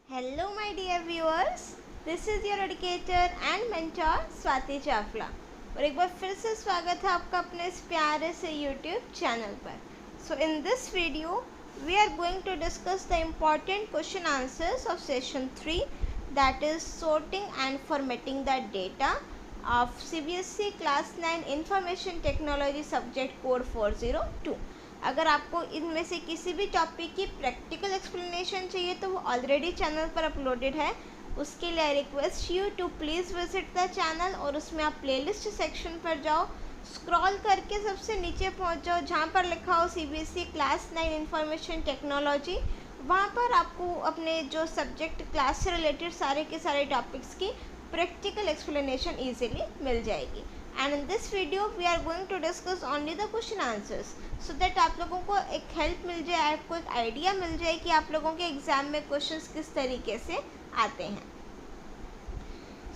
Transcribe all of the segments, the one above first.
Hello my dear viewers, this is your educator and mentor Swati Chawla और एक बार फिर से स्वागत है आपका अपने इस प्यारे से YouTube चैनल पर। So in this video we are going to discuss the important question answers of session 3, that is sorting and formatting the data of CBSE class 9 information technology subject code 402। अगर आपको इनमें से किसी भी topic की practical explanation चाहिए तो वो ऑलरेडी चैनल पर अपलोडेड है। उसके लिए I request you to please visit the channel और उसमें आप प्लेलिस्ट सेक्शन पर जाओ, स्क्रॉल करके सबसे नीचे पहुंच जाओ जहां पर लिखा हो CBSE क्लास 9 इंफॉर्मेशन टेक्नोलॉजी। वहां पर आपको अपने जो सब्जेक्ट क्लास से रिलेटेड सारे के सारे टॉपिक्स की प्रैक्टिकल एक्सप्लेनेशन ईजिली मिल जाएगी। And in this video we are going to discuss only the question answers, so that आप लोगों को एक हेल्प मिल जाए, आपको एक आइडिया मिल जाए कि आप लोगों के एग्ज़ाम में क्वेश्चंस किस तरीके से आते हैं।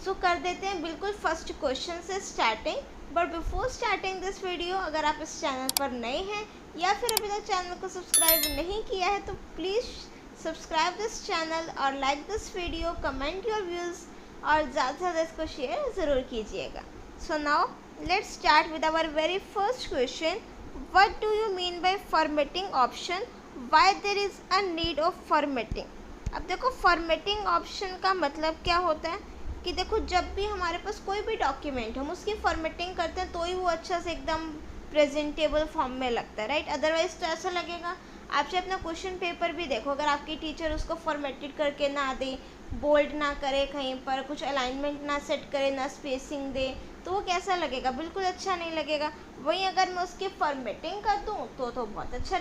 सो कर देते हैं बिल्कुल फर्स्ट क्वेश्चन से starting. But before starting this video, अगर आप इस चैनल पर नए हैं या फिर अभी तक चैनल को सब्सक्राइब नहीं किया है तो प्लीज़ सब्सक्राइब दिस चैनल और like this video, comment your views और ज़्यादा से ज़्यादा इसको शेयर ज़रूर कीजिएगा। So now let's start with our very first question. What do you mean by formatting option? Why there is a need of formatting? अब देखो formatting ऑप्शन का मतलब क्या होता है कि देखो जब भी हमारे पास कोई भी डॉक्यूमेंट हम उसकी फॉर्मेटिंग करते हैं तो ही वो अच्छा से एकदम प्रेजेंटेबल फॉर्म में लगता है, राइट। अदरवाइज तो ऐसा लगेगा। आप चाहे अपना क्वेश्चन पेपर भी देखो, अगर आपकी टीचर उसको फॉर्मेटेड करके ना दे, बोल्ड ना करे, कहीं पर कुछ अलाइनमेंट ना सेट करे, ना स्पेसिंग दे, तो वो कैसा लगेगा? बिल्कुल अच्छा नहीं लगेगा। वहीं अगर मैं उसकी फॉर्मेटिंग कर दूँ तो बहुत अच्छा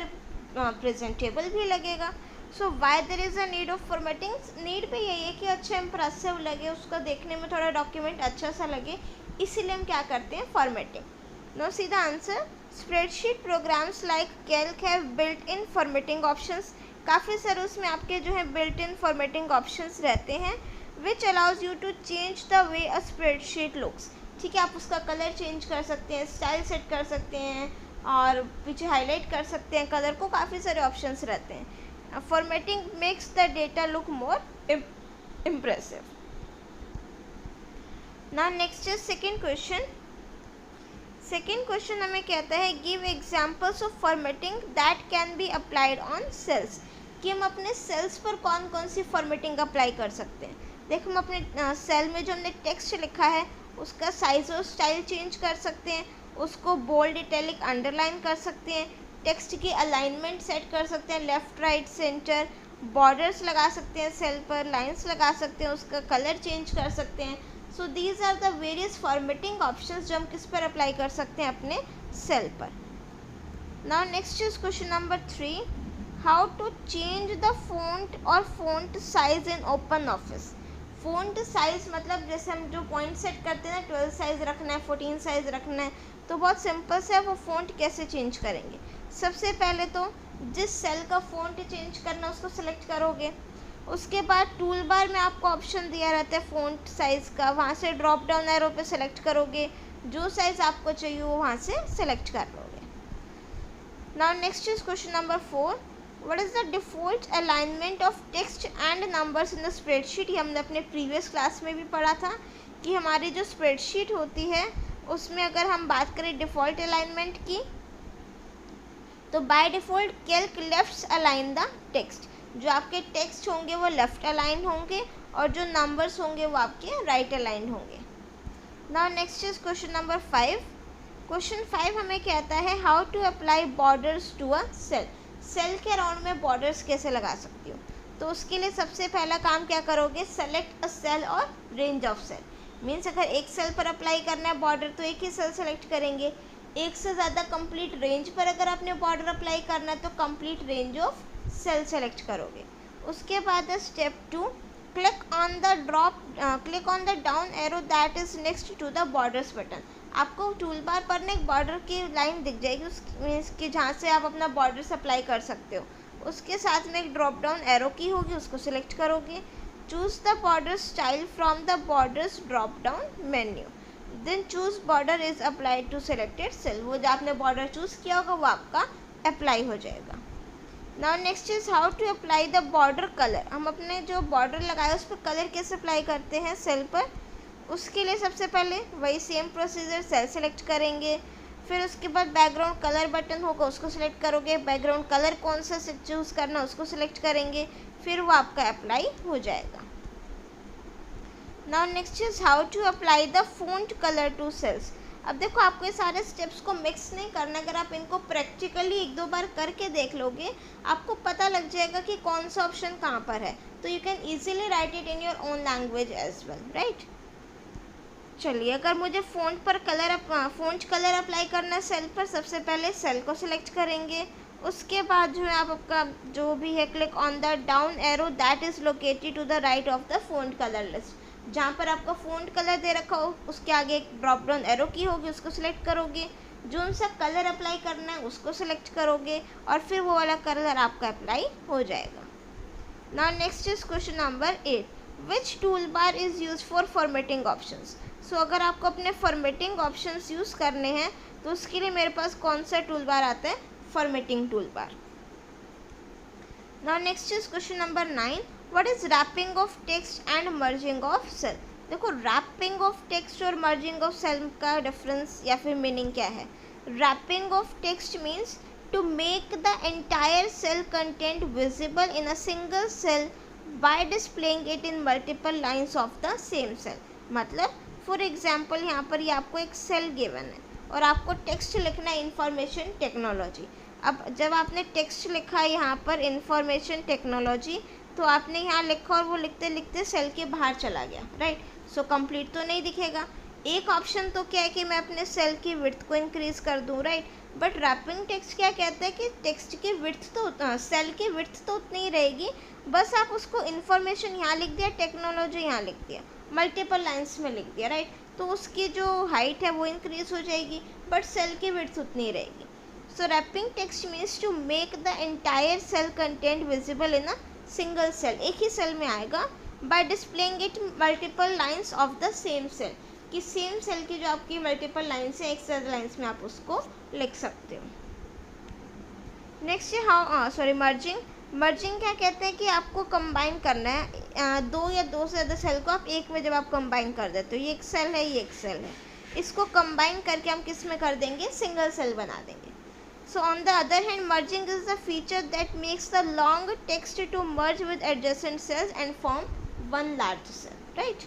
प्रेजेंटेबल भी लगेगा। So why there is a need of formatting? Need भी यही है कि अच्छा इंप्रेसिव लगे, उसका देखने में थोड़ा डॉक्यूमेंट अच्छा सा लगे, इसीलिए हम क्या करते हैं? Formatting. No see the answer. Spreadsheet programs like Calc have built in formatting options. काफ़ी सारे उसमें आपके जो है बिल्ट इन फॉर्मेटिंग ऑप्शंस रहते हैं, which allows you to change the way a spreadsheet looks. ठीक है, आप उसका कलर चेंज कर सकते हैं, स्टाइल सेट कर सकते हैं और पीछे हाईलाइट कर सकते हैं कलर को, काफ़ी सारे ऑप्शंस रहते हैं। Formatting makes the data look more impressive. Now next is second question. Second question हमें कहता है give examples of formatting that can be applied on cells, कि हम अपने सेल्स पर कौन कौन सी फॉर्मेटिंग अप्लाई कर सकते हैं। देखो हम अपने सेल में जो हमने टेक्स्ट लिखा है उसका साइज़ और स्टाइल चेंज कर सकते हैं, उसको बोल्ड, इटैलिक, अंडरलाइन कर सकते हैं, टेक्स्ट की अलाइनमेंट सेट कर सकते हैं, लेफ़्ट राइट सेंटर, बॉर्डर्स लगा सकते हैं सेल पर, लाइंस लगा सकते हैं, उसका कलर चेंज कर सकते हैं। So these are the various formatting options जो हम किस पर अप्लाई कर सकते हैं? अपने सेल पर। Now next is question number 3, how to change the font और font size in OpenOffice. Font size मतलब जैसे हम जो पॉइंट सेट करते हैं ना, 12 साइज़ रखना है, 14 साइज़ रखना है, तो बहुत सिंपल से वो फ़ॉन्ट कैसे चेंज करेंगे? सबसे पहले तो जिस सेल का फ़ॉन्ट चेंज करना उसको सेलेक्ट करोगे, उसके बाद टूल बार में आपको ऑप्शन दिया रहता है फ़ॉन्ट साइज़ का, वहाँ से ड्रॉप डाउन एरो पे सेलेक्ट करोगे, जो साइज़ आपको चाहिए वो वहाँ से सेलेक्ट कर लोगे। Now next is question number 4, What is the default alignment of text and numbers in the spreadsheet? ये हमने अपने प्रीवियस क्लास में भी पढ़ा था कि हमारी जो स्प्रेडशीट होती है उसमें अगर हम बात करें डिफ़ॉल्ट अलाइनमेंट की, तो by default Calc left align the text. जो आपके टेक्स्ट होंगे वो लेफ़्ट अलाइन होंगे और जो नंबर्स होंगे वो आपके राइट अलाइन होंगे। Now next is question number 5। Question 5 हमें कहता है how to apply borders to a cell. Cell के अराउंड में बॉर्डर्स कैसे लगा सकती हो? तो उसके लिए सबसे पहला काम क्या करोगे? सेलेक्ट अ सेल और रेंज ऑफ सेल। मीन्स अगर एक सेल पर अप्लाई करना है बॉर्डर तो एक ही सेल सेलेक्ट करेंगे। एक से ज़्यादा कंप्लीट रेंज पर अगर आपने बॉर्डर अप्लाई करना है तो complete range of cell select करोगे। उसके बाद step 2, click on the down arrow that is next to the borders button. आपको टूल बार पर ना एक बॉर्डर की लाइन दिख जाएगी, उसकी जहाँ से आप अपना बॉर्डर अप्लाई कर सकते हो। उसके साथ में एक ड्रॉप डाउन एरो की होगी, उसको सिलेक्ट करोगे। Choose the border style from the borders drop down menu, then choose border is applied to selected cell. वो जो आपने बॉर्डर चूज़ किया होगा वो आपका अप्लाई हो जाएगा। Now next is how to apply the border colour. हम अपने जो बॉर्डर लगाए उस पर कलर कैसे अप्लाई करते हैं सेल पर, उसके लिए सबसे पहले वही सेम प्रोसीजर, सेल सेलेक्ट करेंगे, फिर उसके बाद बैकग्राउंड कलर बटन होगा उसको सिलेक्ट करोगे, बैकग्राउंड कलर कौन सा चूज़ करना उसको सिलेक्ट करेंगे, फिर वो आपका अप्लाई हो जाएगा। Now next is how to apply the font colour to cells. अब देखो आपको ये सारे स्टेप्स को मिक्स नहीं करना, अगर आप इनको प्रैक्टिकली एक दो बार करके देख लोगे आपको पता लग जाएगा कि कौन सा ऑप्शन कहाँ पर है, तो you can easily write it in your own language as well, right. चलिए, अगर मुझे फ़ॉन्ट कलर अप्लाई करना है सेल पर, सबसे पहले सेल को सिलेक्ट करेंगे, उसके बाद जो है आप आपका जो भी है click on the down arrow that is located to the right of the font colour list. जहाँ पर आपका फ़ॉन्ट कलर दे रखा हो उसके आगे एक ड्रॉप डाउन एरो की होगी, उसको सिलेक्ट करोगे, जो सा कलर अप्लाई करना है उसको सिलेक्ट करोगे और फिर वो वाला कलर आपका अप्लाई हो जाएगा। Now next is question number 8, which toolbar is use for formatting options. So अगर आपको अपने फॉर्मेटिंग ऑप्शंस यूज़ करने हैं तो उसके लिए मेरे पास कौन सा टूल बार आता है, formatting tool bar. Now next is question number 9, what is wrapping of text and merging of cell. देखो रैपिंग ऑफ टेक्स्ट और मर्जिंग ऑफ सेल का डिफरेंस या फिर मीनिंग क्या है। Wrapping of text means to make the entire cell content visible in a single cell by displaying it in multiple lines of the same cell. मतलब for example यहाँ पर ये आपको एक सेल गिवन है और आपको टेक्स्ट लिखना है इंफॉर्मेशन टेक्नोलॉजी। अब जब आपने टेक्स्ट लिखा है यहाँ पर इंफॉर्मेशन टेक्नोलॉजी, तो आपने यहाँ लिखा और वो लिखते लिखते सेल के बाहर चला गया, राइट। सो कंप्लीट तो नहीं दिखेगा। एक ऑप्शन तो क्या है कि मैं अपने सेल की विड्थ को इंक्रीज़ कर दूँ, राइट, बट रैपिंग टेक्स्ट क्या कहता है कि टेक्स्ट की विड्थ तो सेल की विड्थ तो उतनी ही रहेगी, बस आप उसको इन्फॉर्मेशन यहाँ लिख दिया, टेक्नोलॉजी यहाँ लिख दिया, मल्टीपल लाइन्स में लिख दिया, राइट, तो उसकी जो हाइट है वो इंक्रीज़ हो जाएगी बट सेल की विड्थ उतनी ही रहेगी। So wrapping text means to make the entire cell content visible in a single cell, एक ही सेल में आएगा, by displaying it multiple lines of the same cell, कि सेम सेल की जो आपकी मल्टीपल लाइन्स है एक से ज़्यादा लाइन्स में आप उसको लिख सकते हो। नेक्स्ट है मर्जिंग क्या कहते हैं कि आपको कंबाइन करना है दो या दो से ज़्यादा सेल को आप एक में जब आप कंबाइन कर देते हो, ये एक सेल है ये एक सेल है, इसको कंबाइन करके हम किस में कर देंगे, सिंगल सेल बना देंगे। So on the other hand, merging is the feature that makes the long text to merge with adjacent cells and form one large cell, right?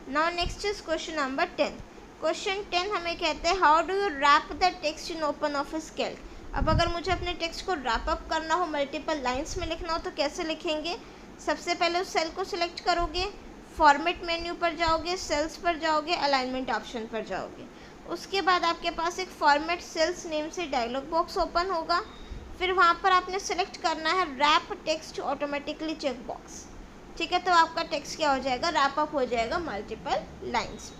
Now next is question number 10. Question 10 हमें कहते हैं how do you wrap the text in OpenOffice Calc। अब अगर मुझे अपने text को wrap up करना हो, मल्टीपल लाइन्स में लिखना हो तो कैसे लिखेंगे। सबसे पहले उस सेल को सिलेक्ट करोगे, फॉर्मेट मेन्यू पर जाओगे, सेल्स पर जाओगे, अलाइनमेंट ऑप्शन पर जाओगे, उसके बाद आपके पास एक फॉर्मेट सेल्स नेम से डायलॉग बॉक्स ओपन होगा, फिर वहाँ पर आपने सेलेक्ट करना है wrap text automatically check box, ठीक है, तो आपका टेक्स्ट क्या हो जाएगा, रैप अप हो जाएगा multiple lines.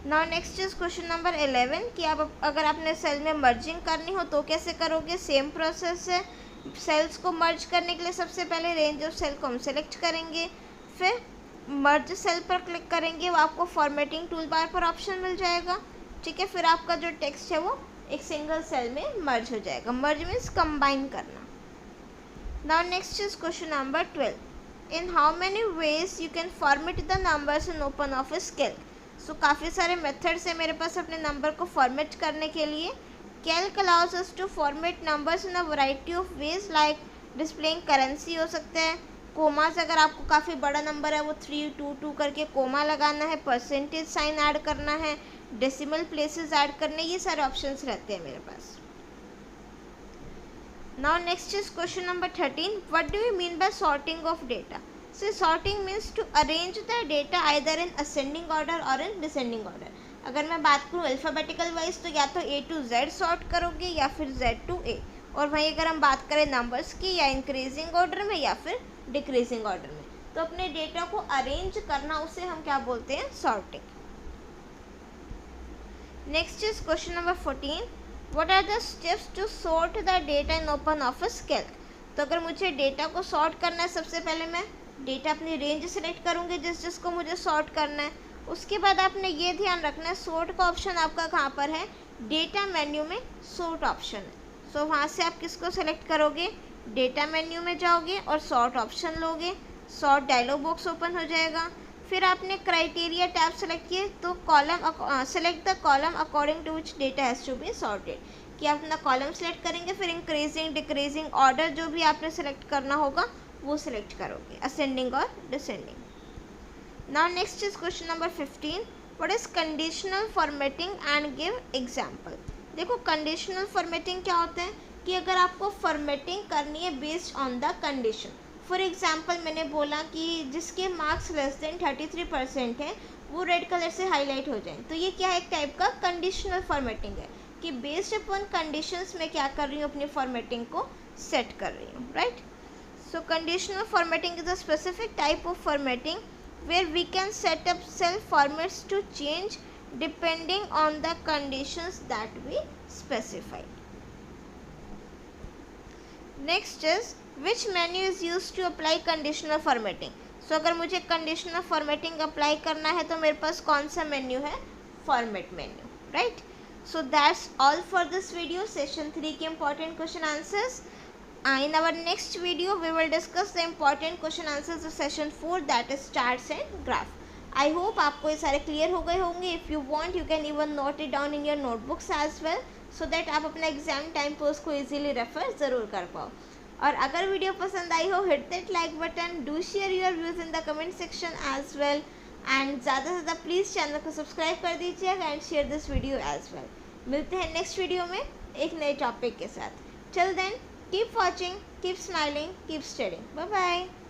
Now next is question number 11 कि आप अगर आपने सेल में मर्जिंग करनी हो तो कैसे करोगे। सेम प्रोसेस है, सेल्स को मर्ज करने के लिए सबसे पहले रेंज ऑफ सेल को हम सेलेक्ट करेंगे, फिर मर्ज सेल पर क्लिक करेंगे, वो आपको फॉर्मेटिंग टूल बार पर ऑप्शन मिल जाएगा, ठीक है, फिर आपका जो टेक्स्ट है वो एक सिंगल सेल में मर्ज हो जाएगा। मर्ज मीन्स कंबाइन करना। Now next is question number 12, in how many ways you can format the numbers in OpenOffice Calc। सो काफ़ी सारे मेथड्स हैं मेरे पास अपने नंबर को फॉर्मेट करने के लिए। Calc allows us to format numbers in a variety of ways, like displaying currency हो सकता है, कोमास अगर आपको काफ़ी बड़ा नंबर है वो 322 करके कोमा लगाना है, परसेंटेज साइन ऐड करना है, डेसिमल प्लेसेस ऐड करने, ये सारे ऑप्शंस रहते हैं मेरे पास। Now next is question number 13, what do you mean by sorting of data. So sorting means to arrange the data either in ascending order और इन डिसेंडिंग ऑर्डर। अगर मैं बात करूँ अल्फ़ाबेटिकल वाइज तो या तो A to Z सॉर्ट करोगे या फिर Z to A, और वहीं अगर हम बात करें नंबर्स की या इंक्रीजिंग ऑर्डर में या फिर डिक्रीजिंग ऑर्डर में, तो अपने डेटा को अरेंज करना उसे हम क्या बोलते हैं, sorting. Next is question number 14, what are the steps to sort the data in OpenOffice Calc। तो अगर मुझे डेटा को सॉर्ट करना है, सबसे पहले मैं डेटा अपनी रेंज सेलेक्ट करूँगी जिसको मुझे सॉर्ट करना है, उसके बाद आपने ये ध्यान रखना है सॉर्ट का ऑप्शन आपका कहाँ पर है, डेटा मेन्यू में सॉर्ट ऑप्शन है। सो वहाँ से आप किसको सेलेक्ट करोगे, डेटा मेन्यू में जाओगे और सॉर्ट ऑप्शन लोगे, सॉर्ट डायलॉग बॉक्स ओपन हो जाएगा। फिर आपने क्राइटेरिया टैब सेलेक्ट किए तो column select the column according to which data has to be sorted, कि आप अपना कॉलम सेलेक्ट करेंगे, फिर इंक्रीजिंग डिक्रीजिंग ऑर्डर जो भी आपने सेलेक्ट करना होगा वो सिलेक्ट करोगे, असेंडिंग और descending. Now next is question number 15, what is conditional formatting and give example. देखो कंडीशनल फॉर्मेटिंग क्या होता है कि अगर आपको फॉर्मेटिंग करनी है based on the condition. For example मैंने बोला कि जिसके मार्क्स लेस देन 33% है वो रेड कलर से हाईलाइट हो जाए, तो ये क्या है, एक टाइप का कंडीशनल फॉर्मेटिंग है कि बेस्ड अपॉन कंडीशंस में क्या कर रही हूँ, अपनी फॉर्मेटिंग को सेट कर रही हूँ, right. So conditional formatting is a specific type of formatting where we can set up cell formats to change depending on the conditions that we specify. Next is which menu is used to apply conditional formatting. So अगर मुझे conditional formatting apply करना है तो मेरे पास कौन सा menu है, format menu, right? So that's all for this video, session 3 के important question answers. In our next video we will discuss the important question answers of session 4, that is charts and graph. I hope आपको ये सारे clear हो गए होंगे. If you want you can even note it down in your notebooks as well, so that आप अपना exam time पर उसको इजीली रेफर ज़रूर कर पाओ. और अगर वीडियो पसंद आई हो, hit that like button, do share your views in the comment section as well, and ज़्यादा से ज़्यादा प्लीज़ चैनल को सब्सक्राइब कर दीजिएगा and share this video as well. मिलते हैं नेक्स्ट वीडियो में एक नए टॉपिक के साथ. Till then keep watching, keep smiling, keep studying. Bye bye.